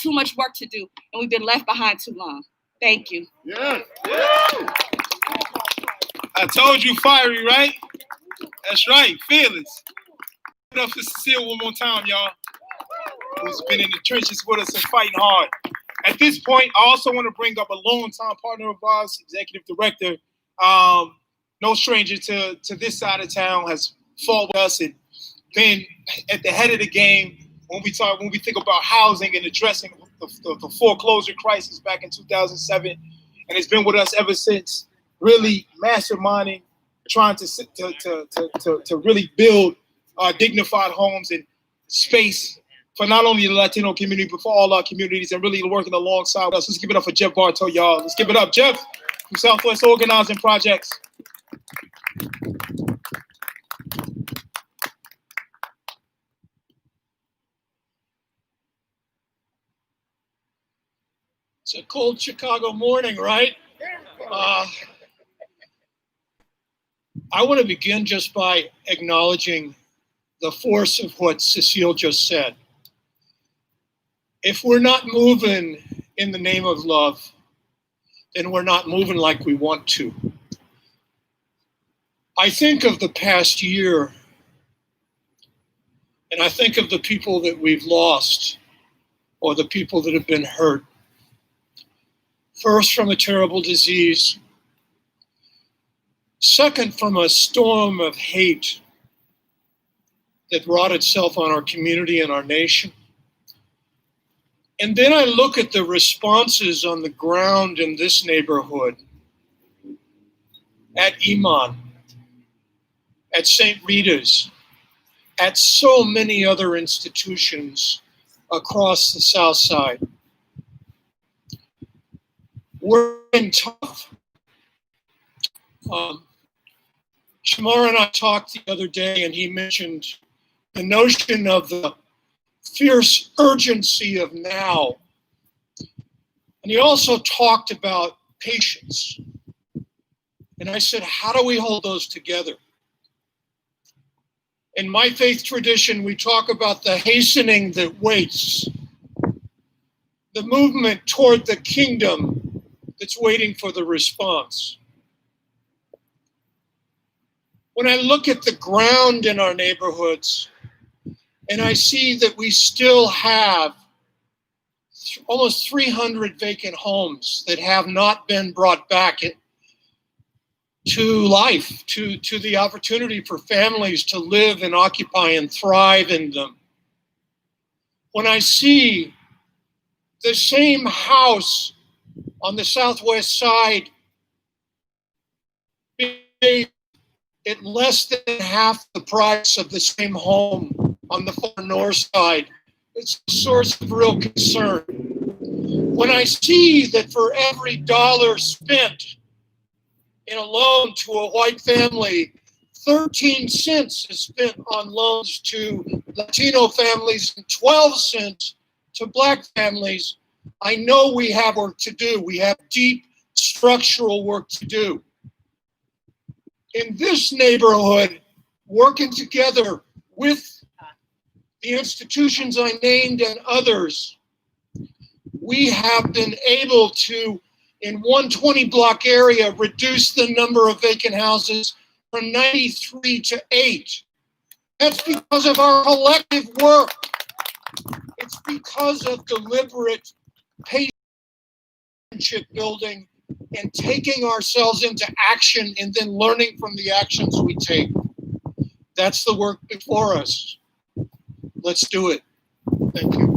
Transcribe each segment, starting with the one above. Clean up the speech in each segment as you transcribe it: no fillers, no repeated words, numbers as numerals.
too much work to do, and we've been left behind too long. Thank you. Yeah. I told you fiery, right? That's right, fearless. Give it up for Cecile one more time, y'all, who's been in the trenches with us and fighting hard. At this point, I also want to bring up a longtime partner of ours, executive director, no stranger to this side of town, has fought with us and been at the head of the game when we think about housing and addressing the foreclosure crisis back in 2007, and it's been with us ever since, really masterminding, trying to really build dignified homes and space for not only the Latino community, but for all our communities, and really working alongside us. Let's give it up for Jeff Bartow, y'all. Let's give it up, Jeff, from Southwest Organizing Projects. It's a cold Chicago morning, right? I want to begin just by acknowledging the force of what Cecile just said. If we're not moving in the name of love, then we're not moving like we want to. I think of the past year, and I think of the people that we've lost or the people that have been hurt. First, from a terrible disease. Second, from a storm of hate that wrought itself on our community and our nation. And then I look at the responses on the ground in this neighborhood, at Iman, at St. Rita's, at so many other institutions across the South Side. We're in tough. Shamar and I talked the other day, and he mentioned the notion of the fierce urgency of now. And he also talked about patience. And I said, how do we hold those together? In my faith tradition, we talk about the hastening that waits, the movement toward the kingdom that's waiting for the response. When I look at the ground in our neighborhoods, and I see that we still have almost 300 vacant homes that have not been brought back to life, to the opportunity for families to live and occupy and thrive in them. When I see the same house on the southwest side being at less than half the price of the same home on the far north side, it's a source of real concern. When I see that for every dollar spent in a loan to a white family, 13 cents is spent on loans to Latino families and 12 cents to Black families, I know we have work to do. We have deep structural work to do. In this neighborhood, working together with the institutions I named and others, we have been able to, in 120 block area, reduce the number of vacant houses from 93 to 8. That's because of our collective work. It's because of deliberate patient building and taking ourselves into action and then learning from the actions we take. That's the work before us. Let's do it. Thank you.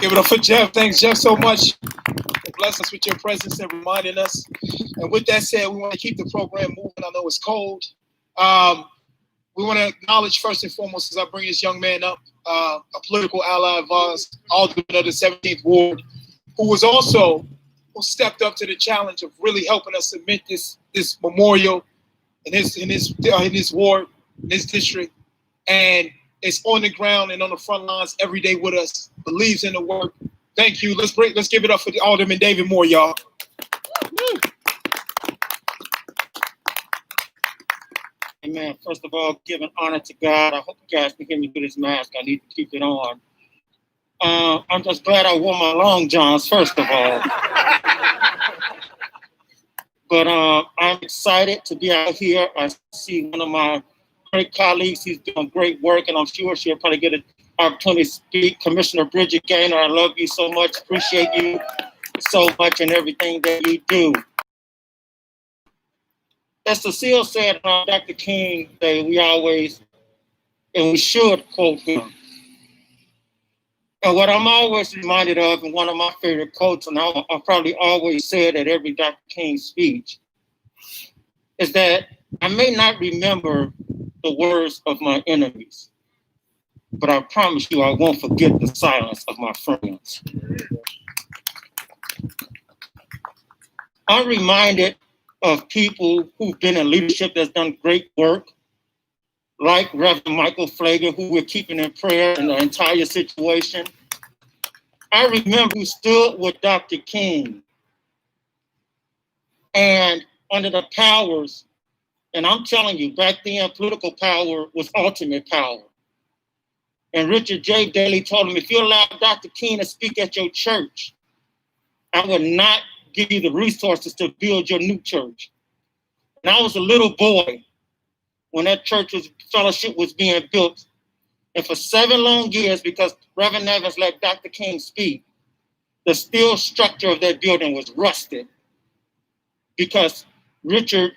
Give it up for Jeff. Thanks, Jeff, so much for blessing us with your presence and reminding us. And with that said, we want to keep the program moving. I know it's cold. We want to acknowledge first and foremost, as I bring this young man up, a political ally of ours, Alderman of the 17th Ward, who stepped up to the challenge of really helping us submit this memorial in his ward, in his district, and is on the ground and on the front lines every day with us, believes in the work. Thank you. Let's give it up for the Alderman David Moore, y'all. Woo. Amen. First of all, giving honor to God. I hope you guys can hear me through this mask. I need to keep it on. I'm just glad I wore my long johns, first of all. But I'm excited to be out here. I see one of my great colleagues. He's doing great work, and I'm sure she'll probably get an opportunity to speak. Commissioner Bridget Gaynor, I love you so much. Appreciate you so much and everything that you do. As Cecile said on Dr. King Day, we always, and we should quote him. And what I'm always reminded of, and one of my favorite quotes, and I'll probably always say it at every Dr. King speech, is that I may not remember the words of my enemies, but I promise you I won't forget the silence of my friends. I'm reminded of people who've been in leadership that's done great work, like Reverend Michael Flager, who we're keeping in prayer in the entire situation. I remember who stood with Dr. King and under the powers, and I'm telling you, back then, political power was ultimate power. And Richard J. Daley told him, if you allow Dr. King to speak at your church, I will not give you the resources to build your new church. And I was a little boy when that fellowship was being built. And for 7 long years, because Reverend Evans let Dr. King speak, the steel structure of that building was rusted because Richard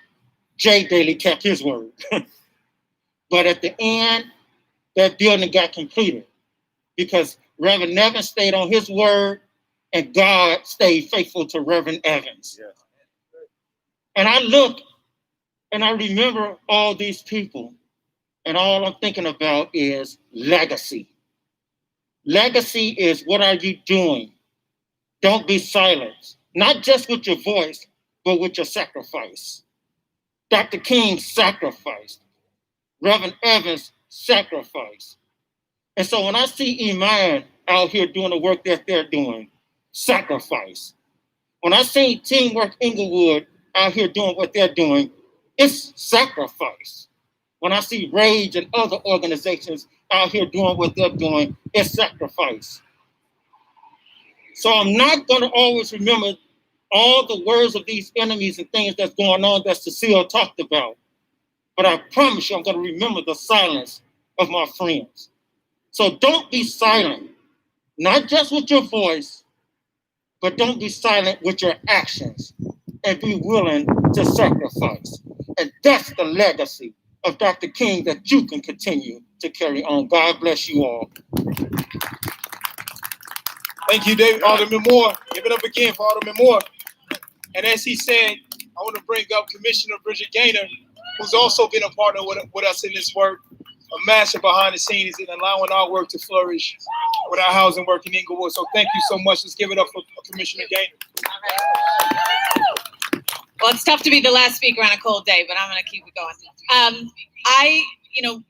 J. Daley kept his word. But at the end, that building got completed because Reverend Evans stayed on his word and God stayed faithful to Reverend Evans. Yeah. And I look and I remember all these people, and all I'm thinking about is legacy. Legacy is, what are you doing? Don't be silent, not just with your voice, but with your sacrifice. Dr. King sacrificed. Reverend Evans sacrificed. And so when I see Iman out here doing the work that they're doing, sacrifice. When I see Teamwork Inglewood out here doing what they're doing, it's sacrifice. When I see Rage and other organizations out here doing what they're doing, it's sacrifice. So I'm not going to always remember all the words of these enemies and things that's going on that Cecile talked about. But I promise you I'm going to remember the silence of my friends. So don't be silent, not just with your voice, but don't be silent with your actions and be willing to sacrifice. And that's the legacy of Dr. King that you can continue to carry on. God bless you all. Thank you, David. Alderman Moore. Give it up again for Alderman Moore. And as he said, I want to bring up Commissioner Bridget Gaynor, who's also been a partner with us in this work, a master behind the scenes in allowing our work to flourish with our housing work in Inglewood. So thank you so much. Let's give it up for Commissioner Gaynor. Well, it's tough to be the last speaker on a cold day, but I'm going to keep it going.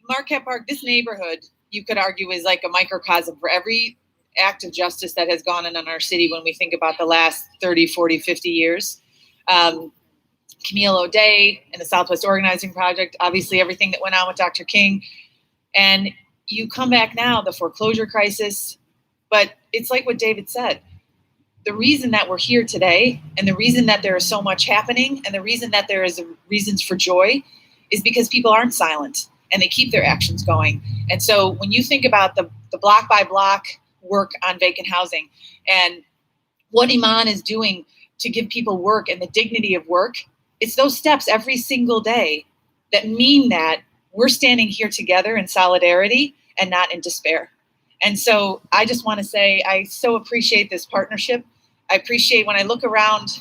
Marquette Park, this neighborhood, you could argue, is like a microcosm for every act of justice that has gone on in our city when we think about the last 30, 40, 50 years. Camille O'Day and the Southwest Organizing Project, obviously everything that went on with Dr. King. And you come back now, the foreclosure crisis, but it's like what David said. The reason that we're here today and the reason that there is so much happening and the reason that there is reasons for joy is because people aren't silent and they keep their actions going. And so when you think about the block by block work on vacant housing and what Iman is doing to give people work and the dignity of work, it's those steps every single day that mean that we're standing here together in solidarity and not in despair. And so I just want to say, I so appreciate this partnership. I appreciate when I look around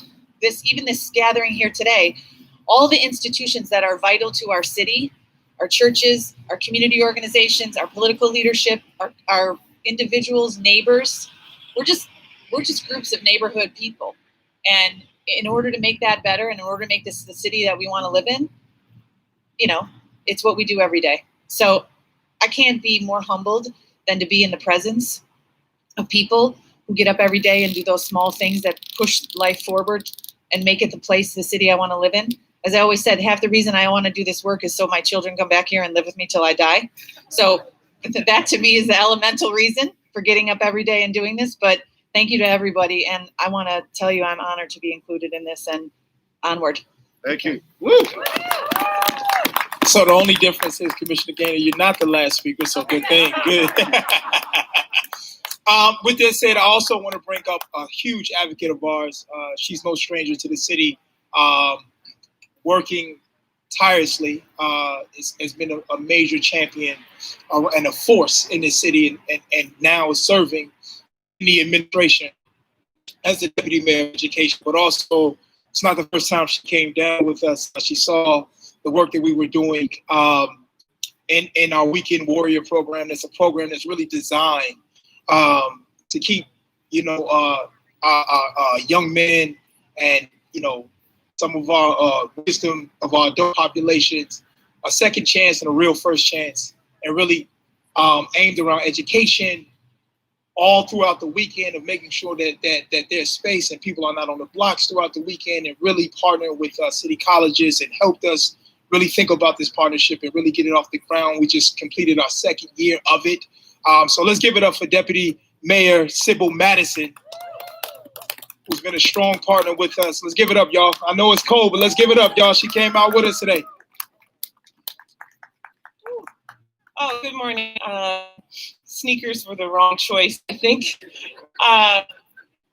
even this gathering here today, all the institutions that are vital to our city, our churches, our community organizations, our political leadership, our individuals, neighbors. We're just groups of neighborhood people. And in order to make that better and in order to make this the city that we want to live in, it's what we do every day. So I can't be more humbled than to be in the presence of people who get up every day and do those small things that push life forward and make it the city I want to live in. As I always said, half the reason I want to do this work is so my children come back here and live with me till I die. So that to me is the elemental reason. for getting up every day and doing this, but thank you to everybody. And I want to tell you, I'm honored to be included in this, and onward. Thank you. Woo! So the only difference is, Commissioner Gaynor, you're not the last speaker, so good thing. Good. With that said, I also want to bring up a huge advocate of ours. She's no stranger to the city, working tirelessly. Has been a major champion and a force in the city, and now is serving in the administration as the Deputy Mayor of Education. But also, it's not the first time she came down with us. She saw the work that we were doing in our Weekend Warrior program. That's a program that's really designed to keep, our young men and, some of our wisdom of our adult populations a second chance and a real first chance, and really aimed around education all throughout the weekend, of making sure that there's space and people are not on the blocks throughout the weekend, and really partnered with city colleges and helped us really think about this partnership and really get it off the ground. We just completed our second year of it. So let's give it up for Deputy Mayor Sybil Madison, who's been a strong partner with us. Let's give it up, y'all. I know it's cold, but let's give it up, y'all. She came out with us today. Oh, good morning. Sneakers were the wrong choice, I think.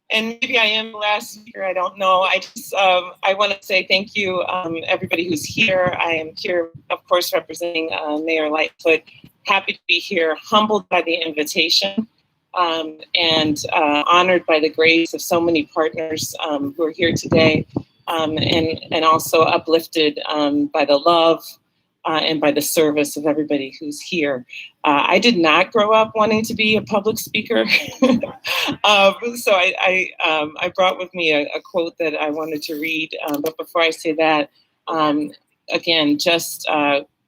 And maybe I am the last speaker, I don't know. I want to say thank you, everybody who's here. I am here, of course, representing Mayor Lightfoot. Happy to be here, humbled by the invitation, and honored by the grace of so many partners who are here today, and also uplifted by the love and by the service of everybody who's here. I did not grow up wanting to be a public speaker. So I brought with me a quote that I wanted to read. But before I say that, again, just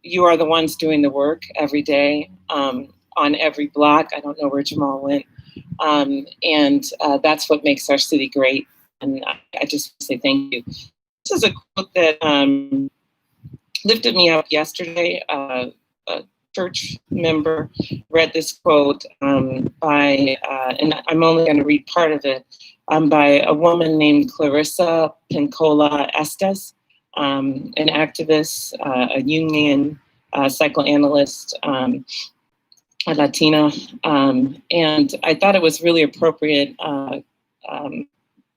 you are the ones doing the work every day on every block. I don't know where Jamal went. And that's what makes our city great. And I just want to say thank you. This is a quote that lifted me up yesterday. A church member read this quote by, and I'm only going to read part of it, by a woman named Clarissa Pincola Estes, an activist, a Jungian psychoanalyst, a Latina. And I thought it was really appropriate,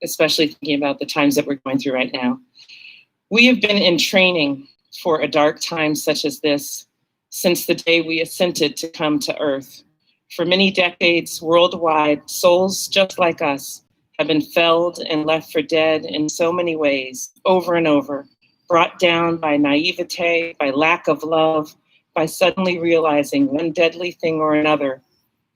especially thinking about the times that we're going through right now. We have been in training for a dark time such as this since the day we assented to come to Earth. For many decades worldwide, souls just like us have been felled and left for dead in so many ways, over and over, brought down by naivete, by lack of love, by suddenly realizing one deadly thing or another,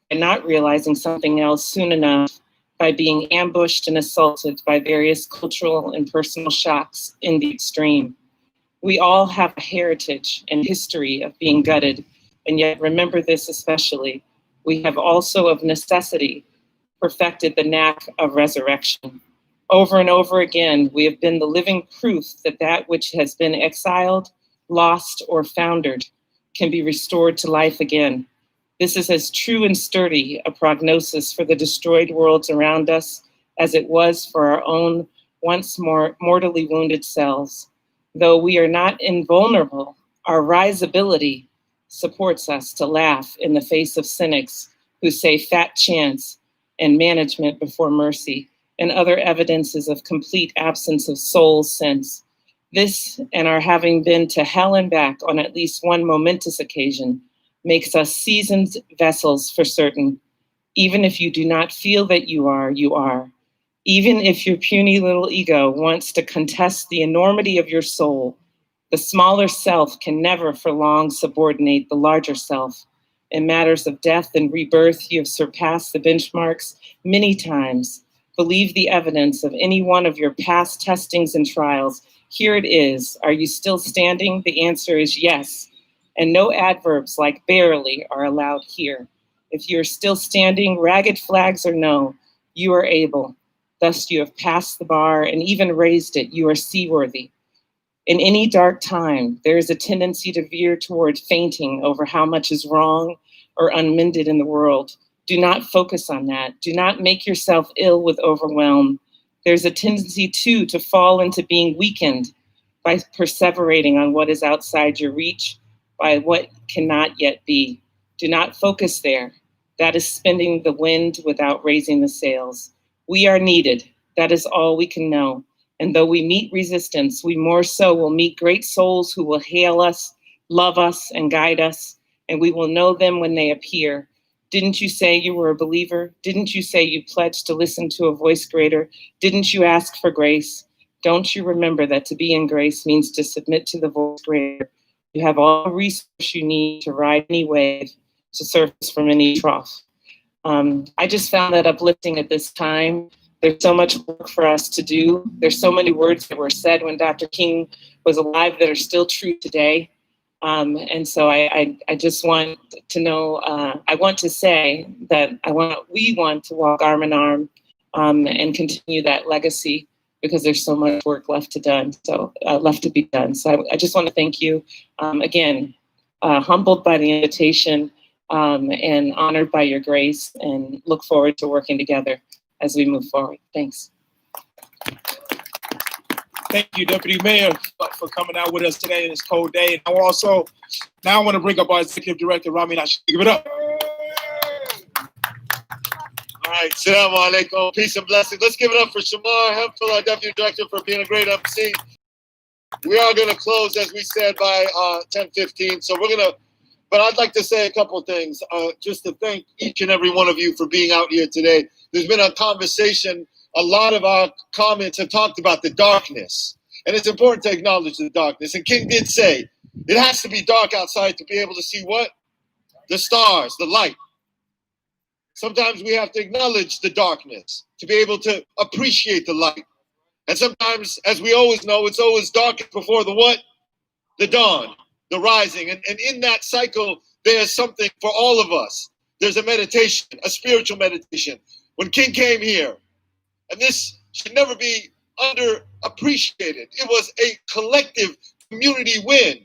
and not realizing something else soon enough, by being ambushed and assaulted by various cultural and personal shocks in the extreme. We all have a heritage and history of being gutted, and yet remember this especially, we have also of necessity perfected the knack of resurrection. Over and over again, we have been the living proof that that which has been exiled, lost, or foundered can be restored to life again. This is as true and sturdy a prognosis for the destroyed worlds around us as it was for our own once more mortally wounded selves. Though we are not invulnerable, our risability supports us to laugh in the face of cynics who say fat chance and management before mercy, and other evidences of complete absence of soul sense. This, and our having been to hell and back on at least one momentous occasion, makes us seasoned vessels for certain. Even if you do not feel that you are, you are. Even if your puny little ego wants to contest the enormity of your soul, the smaller self can never for long subordinate the larger self. In matters of death and rebirth, you have surpassed the benchmarks many times. Believe the evidence of any one of your past testings and trials. Here it is. Are you still standing? The answer is yes. And no adverbs like barely are allowed here. If you're still standing, ragged flags or no, you are able. Thus you have passed the bar and even raised it. You are seaworthy. In any dark time, there is a tendency to veer toward fainting over how much is wrong or unmended in the world. Do not focus on that. Do not make yourself ill with overwhelm. There's a tendency too to fall into being weakened by perseverating on what is outside your reach, by what cannot yet be. Do not focus there. That is spinning the wind without raising the sails. We are needed. That is all we can know. And though we meet resistance, we more so will meet great souls who will hail us, love us, and guide us, and we will know them when they appear. Didn't you say you were a believer? Didn't you say you pledged to listen to a voice greater? Didn't you ask for grace? Don't you remember that to be in grace means to submit to the voice greater? You have all the resources you need to ride any wave, to surface from any trough. I just found that uplifting at this time. There's so much work for us to do. There's so many words that were said when Dr. King was alive that are still true today. And so I just want to know, I want to say that we want to walk arm in arm and continue that legacy, because there's so much work left to be done. So I just want to thank you again, humbled by the invitation and honored by your grace, and look forward to working together as we move forward. Thanks. Thank you, Deputy Mayor, for coming out with us today in this cold day. And now I want to bring up our Executive Director, Rami Nash. Give it up. All right, Assalamu alaikum, peace and blessings. Let's give it up for Shamar Hemphill, our Deputy Director, for being a great MC. We are going to close, as we said, by 10:15. So but I'd like to say a couple things, just to thank each and every one of you for being out here today. There's been a conversation. A lot of our comments have talked about the darkness, and it's important to acknowledge the darkness. And King did say, it has to be dark outside to be able to see what? The stars, the light. Sometimes we have to acknowledge the darkness to be able to appreciate the light. And sometimes, as we always know, it's always darkest before the what? The dawn, the rising. And in that cycle, there's something for all of us. There's a meditation, a spiritual meditation. When King came here, and this should never be underappreciated, it was a collective community win.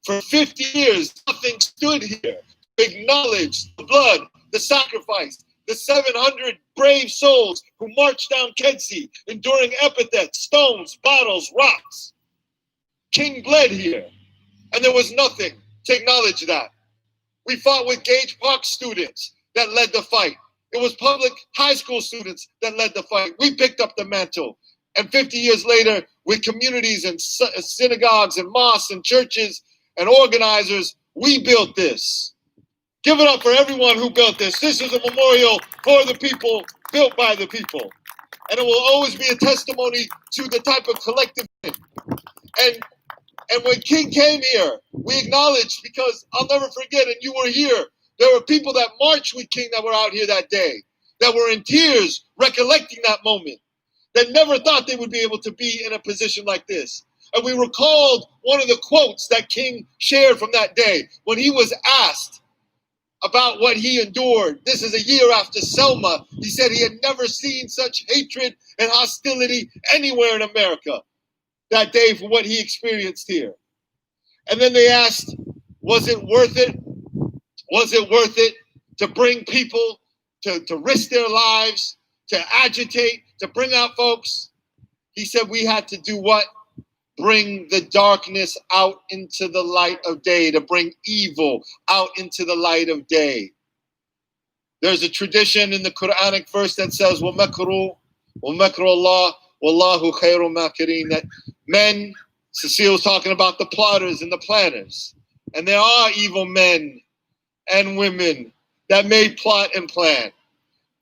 For 50 years, nothing stood here to acknowledge the blood, the sacrifice, the 700 brave souls who marched down Kedzie, enduring epithets, stones, bottles, rocks. King bled here, and there was nothing to acknowledge that. We fought with Gage Park students that led the fight. It was public high school students that led the fight. We picked up the mantle. And 50 years later, with communities and synagogues and mosques and churches and organizers, we built this. Give it up for everyone who built this. This is a memorial for the people, built by the people. And it will always be a testimony to the type of collective. And when King came here, we acknowledged, because I'll never forget, and you were here, there were people that marched with King that were out here that day, that were in tears, recollecting that moment, that never thought they would be able to be in a position like this. And we recalled one of the quotes that King shared from that day when he was asked about what he endured. This is a year after Selma. He said he had never seen such hatred and hostility anywhere in America that day for what he experienced here. And then they asked, was it worth it? Was it worth it to bring people to risk their lives, to agitate, to bring out folks? He said we had to do what? Bring the darkness out into the light of day, to bring evil out into the light of day. There's a tradition in the Quranic verse that says, وَمَكْرُ اللَّهِ وَاللَّهُ خَيْرُ مَاكِرِينَ, that men, Cecile's talking about the plotters and the planners, and there are evil men and women that may plot and plan.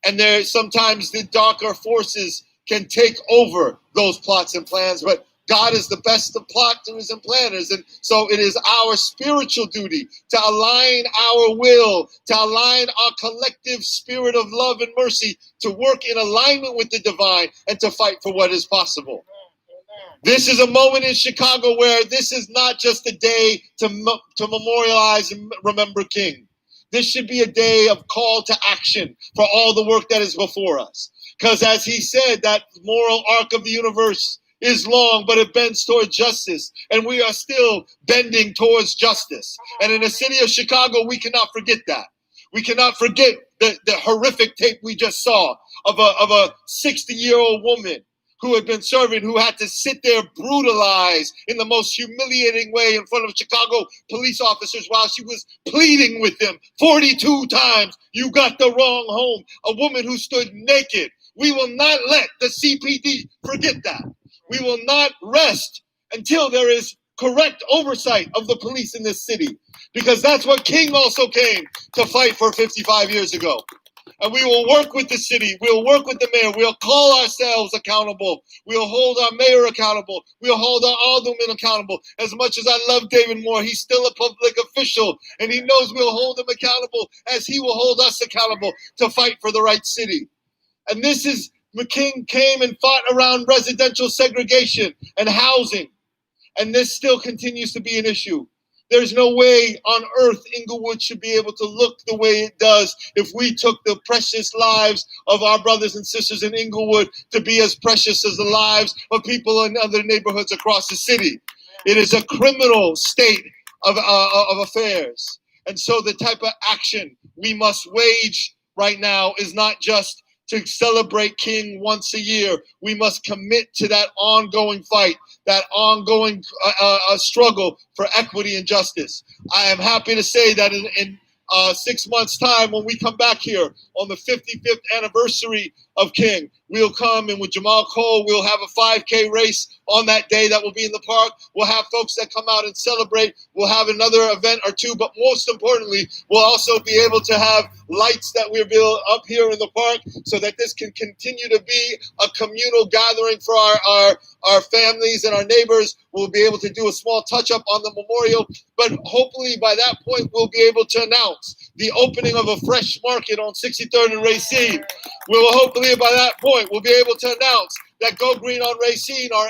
And there sometimes the darker forces can take over those plots and plans, but God is the best of plotters and planners. And so it is our spiritual duty to align our will, to align our collective spirit of love and mercy, to work in alignment with the divine and to fight for what is possible. This is a moment in Chicago where this is not just a day to memorialize and remember King. This should be a day of call to action for all the work that is before us. Because as he said, that moral arc of the universe is long, but it bends towards justice. And we are still bending towards justice. And in the city of Chicago, we cannot forget that. We cannot forget the horrific tape we just saw of a 60-year-old woman who had been serving, who had to sit there brutalized in the most humiliating way in front of Chicago police officers while she was pleading with them 42 times, "You got the wrong home." A woman who stood naked. We will not let the CPD forget that. We will not rest until there is correct oversight of the police in this city, because that's what King also came to fight for 55 years ago. And we will work with the city. We'll work with the mayor. We'll call ourselves accountable. We'll hold our mayor accountable. We'll hold our aldermen accountable. As much as I love David Moore, he's still a public official, and he knows we'll hold him accountable as he will hold us accountable to fight for the right city. And this is, McKing came and fought around residential segregation and housing. And this still continues to be an issue. There's no way on earth Inglewood should be able to look the way it does if we took the precious lives of our brothers and sisters in Inglewood to be as precious as the lives of people in other neighborhoods across the city. It is a criminal state of affairs. And so the type of action we must wage right now is not just to celebrate King once a year. We must commit to that ongoing fight, that ongoing struggle for equity and justice. I am happy to say that in 6 months' time, when we come back here on the 55th anniversary of King, we'll come, and with Jamal Cole, we'll have a 5K race on that day that will be in the park. We'll have folks that come out and celebrate. We'll have another event or two, but most importantly, we'll also be able to have lights that we'll build up here in the park so that this can continue to be a communal gathering for our families and our neighbors. We'll be able to do a small touch-up on the memorial, but hopefully by that point, we'll be able to announce the opening of a fresh market on 63rd and Racine. We will hopefully by that point, we'll be able to announce that Go Green on Racine, our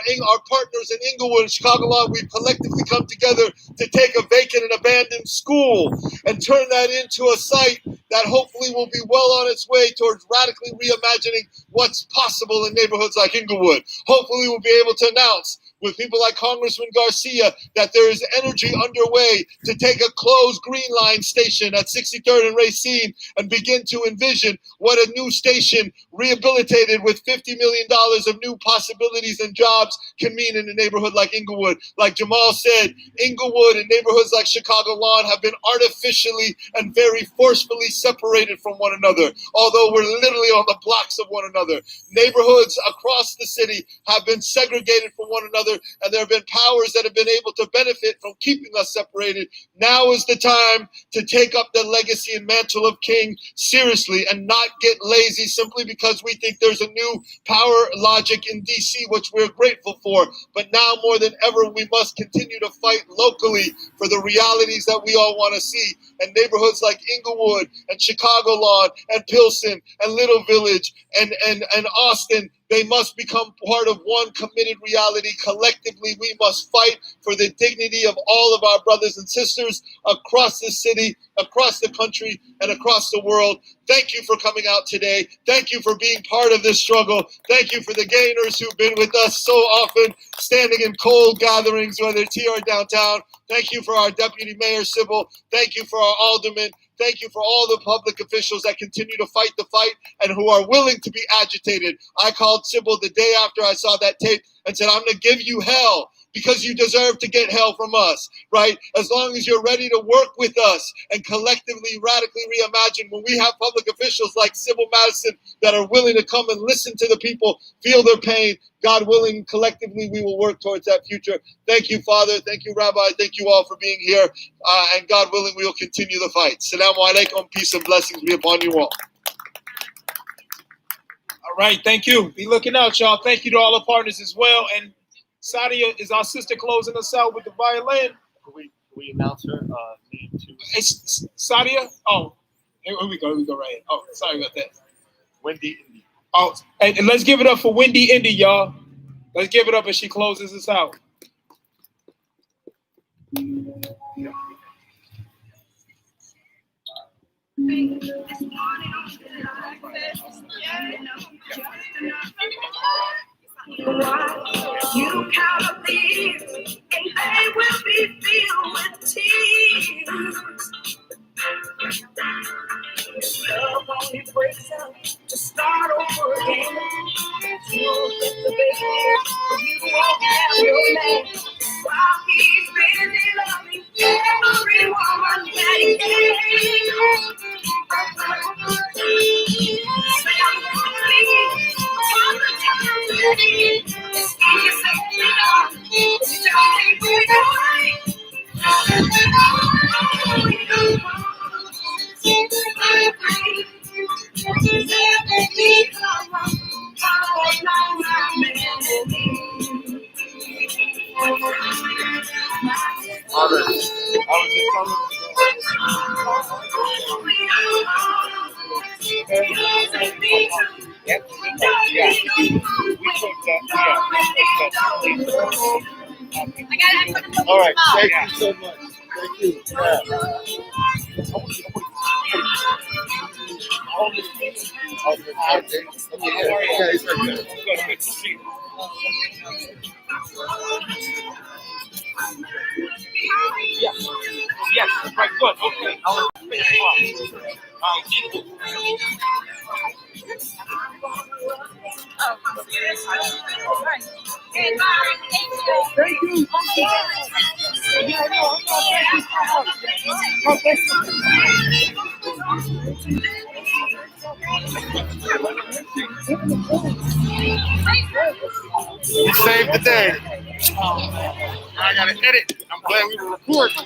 partners in Inglewood and Chicagoland, we've collectively come together to take a vacant and abandoned school and turn that into a site that hopefully will be well on its way towards radically reimagining what's possible in neighborhoods like Inglewood. Hopefully we'll be able to announce with people like Congressman Garcia that there is energy underway to take a closed Green Line station at 63rd and Racine and begin to envision what a new station rehabilitated with $50 million of new possibilities and jobs can mean in a neighborhood like Inglewood. Like Jamal said, Inglewood and neighborhoods like Chicagoland have been artificially and very forcefully separated from one another, although we're literally on the blocks of one another. Neighborhoods across the city have been segregated from one another, and there have been powers that have been able to benefit from keeping us separated. Now is the time to take up the legacy and mantle of King seriously and not get lazy simply because we think there's a new power logic in DC, which we're grateful for. But now more than ever, we must continue to fight locally for the realities that we all want to see. And neighborhoods like Inglewood and Chicagoland and Pilsen and Little Village and Austin, they must become part of one committed reality. Collectively, we must fight for the dignity of all of our brothers and sisters across the city, across the country, and across the world. Thank you for coming out today. Thank you for being part of this struggle. Thank you for the gainers who've been with us so often, standing in cold gatherings, whether it's here or downtown. Thank you for our Deputy Mayor Sybil. Thank you for our aldermen. Thank you for all the public officials that continue to fight the fight and who are willing to be agitated. I called Sybil the day after I saw that tape and said, I'm going to give you hell because you deserve to get hell from us, right? As long as you're ready to work with us and collectively, radically reimagine. When we have public officials like Sybil Madison that are willing to come and listen to the people, feel their pain, God willing, collectively, we will work towards that future. Thank you, Father. Thank you, Rabbi. Thank you all for being here. And God willing, we will continue the fight. Assalamu alaikum. Peace and blessings be upon you all. All right, thank you. Be looking out, y'all. Thank you to all the partners as well. And Sadia is our sister closing us out with the violin. Can we announce her name too? It's Sadia? Oh, here we go. Here we go right here. Oh, sorry about that. Wendy Indy. Oh, and let's give it up for Wendy Indy, y'all. Let's give it up as she closes us out. You count these, and they will be filled with tears. Love start over again. You'll get the baby, but you won't have your man. While he's busy loving every woman that he can. Say I'm gonna leave all the time that he is. You say me on, you tell me we're going. All right, thank you so much. Thank you. Yes, right, good. Okay. You saved the day. I gotta edit. I'm glad we were recording.